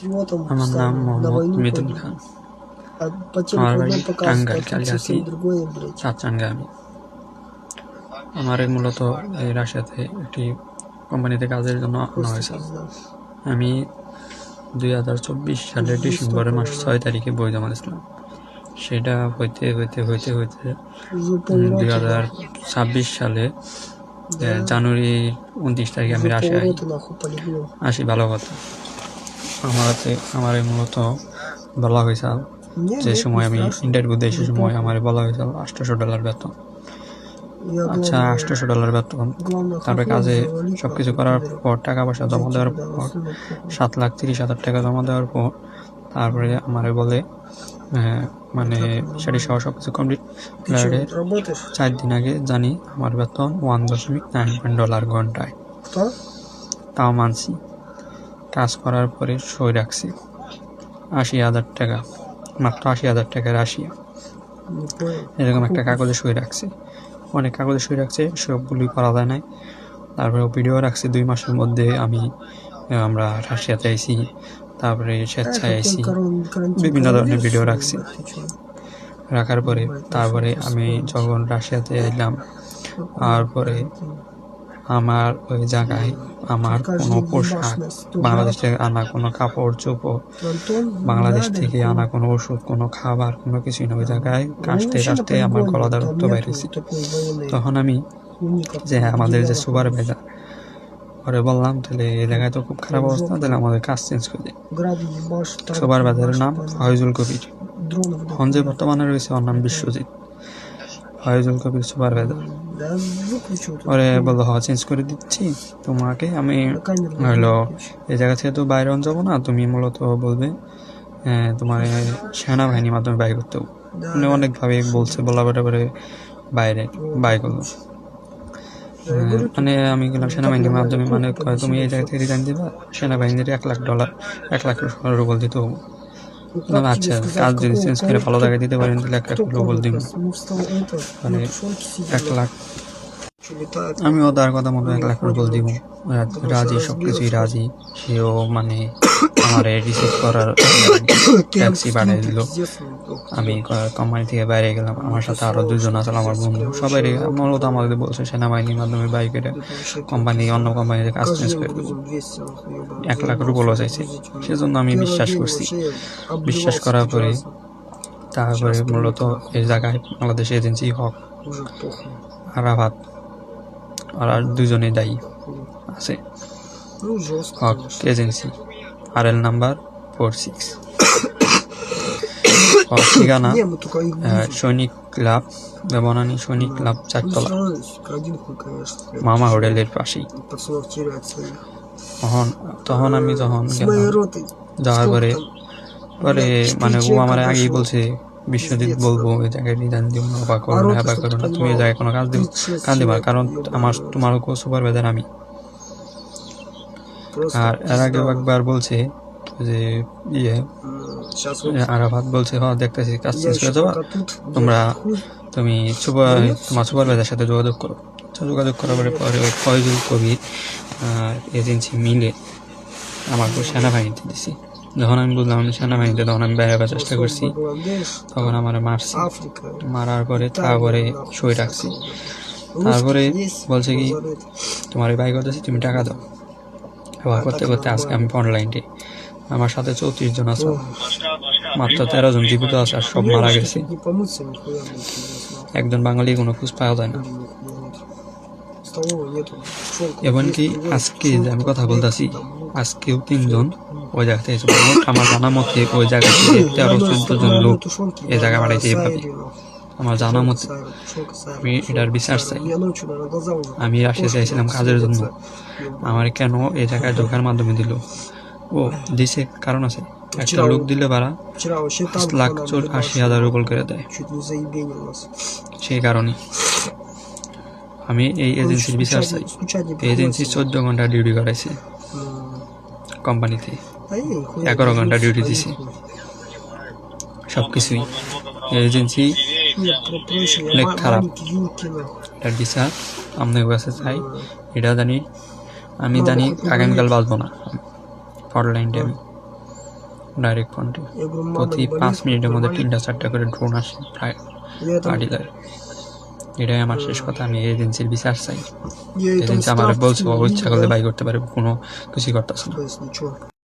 আমার নাম মোহাম্মদ মিথুন খান। আমার বাড়ি টাঙ্গাইল কালিয়াচি সাতচাঙ্গা। আমার মূলত এই রাশিয়াতে একটি কোম্পানিতে কাজের জন্য আনা হয়েছে। আমি 2024 সালের ডিসেম্বরের মাস 6 তারিখে বই জমা দিয়েছিলাম। সেটা হইতে 2026 সালে জানুয়ারি 29 তারিখে আমি রাশিয়ায় আসি। ভালো কথা, আমার মূলত বলা হয়েছিল যে সময় আমি ইন্টারভিউ দিই, সে সময় আমার বলা হয়েছিল $800 বেতন। আচ্ছা, $800 বেতন, তারপরে কাজে সবকিছু করার পর টাকা পয়সা জমা দেওয়ার পর 7,30,000 টাকা জমা দেওয়ার পর তারপরে আমারে বলে মানে সেটি সহ সবকিছু কমপ্লিট 4 দিন আগে জানি আমার বেতন $1.9 ঘন্টায়। তাও মানছি, কাজ করার পরে সই রাখছি 80,000 টাকা, মাত্র 80,000 টাকা রাশিয়া। এরকম একটা কাগজে সই রাখছি, অনেক কাগজে সই রাখছে, সবগুলি করা যায় নাই। তারপরে ভিডিও রাখছি 2 মাসের মধ্যে আমরা রাশিয়াতে আইছি, তারপরে স্বেচ্ছায় আইছি, বিভিন্ন ধরনের ভিডিও রাখছি। রাখার পরে তারপরে আমি যখন রাশিয়াতে এলাম, তারপরে আমার ওই জায়গায় আমার কোনো পোশাক, বাংলাদেশ থেকে আনা কোনো কাপড় চোপড়, বাংলাদেশ থেকে আনা কোনো ওষুধ, কোনো খাবার, কোনো কিছুই না। ওই জায়গায় কাশতে আমার গলাটা রক্ত বেরিয়েছে। তখন আমি যে আমাদের যে সুপারভাইজার, ওরে বললাম, তাহলে এই জায়গায় তো খুব খারাপ অবস্থা, তাহলে আমাদের কাজ চেঞ্জ করে দিই। সুপারভাইজারের নাম ফয়জুল কবির, এখন যে বর্তমানে রয়েছে ওর নাম বিশ্বজিৎ। ফয়জুল কবির সুপারভাইজার। ওরে বললো, চেঞ্জ করে দিচ্ছি তোমাকে, আমি হলো এই জায়গা থেকে তো বাইরে যাবো না, তুমি মূলত বলবে তোমার সেনাবাহিনীর মাধ্যমে বাই করতে হবে। উনি অনেকভাবে বলছে, বলার পরে বাইরে বাই করলো। মানে আমি গেলাম সেনাবাহিনীর মাধ্যমে, মানে তুমি এই জায়গা থেকে রিজাইন দিবা, সেনাবাহিনীর $1,00,000 দিতে হবে। আচ্ছা, কাজ যদি চেঞ্জ করে ভালো জায়গায় দিতে পারেন তাহলে $1,00,000 দিব, মানে 1 লাখ। আমিও তার কথা মতো $1,00,000 দিব, রাজি, সবকিছুই রাজি। সেও মানে আমার রিসিভ করার ট্যাক্সি বাড়িয়ে দিল। আমি কোম্পানি থেকে বাইরে গেলাম, আমার সাথে আরো 2 জন আসলে আমার বন্ধু, সবাই মূলত আমাদের বলছে সেনাবাহিনীর মাধ্যমে বাই করে কোম্পানি, অন্য কোম্পানিতে কাজ চেঞ্জ করে দেবো। $1,00,000 চাইছে, সেজন্য আমি বিশ্বাস করছি। বিশ্বাস করার পরে তারপরে মূলত এই জায়গায় বাংলাদেশ এজেন্সি হক আরাফাত, আর 2 জনে দায়ী আছে। হক এজেন্সি, RL নাম্বার 46, ঠিকানা সৈনিক ক্লাব, বনানী সৈনিক ক্লাব 4 তলা, মামা হোটেলের পাশেই। তখন আমি যাওয়ার পরে মানে ও আমার আগেই বলছে, বিশ্বজিৎ বলবো এই জায়গায় রিজাইন দিব না, বা করো না, তুমি এই জায়গায় কোনো কাজ দিবা, কারণ তোমার সুপারভাইজার আমি। আর এর আগেও একবার বলছে যে আরাফাত বলছে, দেখতেছি কাজ চেঞ্জ করে দেওয়া, তুমি তোমার সুপারভাইজারের সাথে যোগাযোগ করো। যোগাযোগ করার পরে ওই ফয়জুল কবির এজেন্সি মিলে আমাকে সেনাবাহিনীতে দিছি। যখন আমি বুঝলাম আমি সেনাবাহিনীতে, তখন আমি বাইরে হওয়ার চেষ্টা করছি। তখন আমার মারছি, মারার পরে তারপরে সই রাখছি। তারপরে বলছে কি, তোমার এই বাই করতেছি, তুমি টাকা দাও। ব্যবহার করতে করতে আজকে আমি অনলাইনে, আমার সাথে 34 জন আছে, মাত্র 13 জন জীবিত আছে, আর সব মারা গেছে। একজন বাঙালি কোনো খোঁজ পাওয়া যায় না। এমনকি আজকে যে আমি কথা বলতেছি, আজকেও 3 জন ওই জায়গা থেকে, আমার জানা মতে ওই জায়গা থেকে 13-14 জন লোক এই জায়গা বাড়াইছে। এইভাবে আমার জানা মতে, আমি এটার বিচার চাই। আমি রাশিয়া চাইছিলাম কাজের জন্য, আমার কেন এই জায়গায় ঢোকার মাধ্যমে দিল? ও দিছে, কারণ আছে। একটা লোক দিলে ভাড়া 5,80,000 করে দেয়, সেই কারণে আমি এই এজেন্সির বিচার চাই। এজেন্সি 14 ঘন্টা ডিউটি করাইছে, কোম্পানিতে 11 ঘন্টা ডিউটি দিছে, সবকিছুই। এজেন্সি অনেক খারাপ। এটার বিচার আপনাদের কাছে চাই। আমি জানি আগামীকাল বাঁচবো না, ফরলাইনটা আমি ডাইরেক্ট ফন্টে প্রতি 5 মিনিটের মধ্যে 3-4টা করে ড্রোন আসে প্রায় আডিলার। এটাই আমার শেষ কথা। আমি এজেন্সির বিচার চাই। এজেন্সি আমার বলছে ও ইচ্ছা করলে বাই করতে পারে, কোনো কিছুই করতেছে না।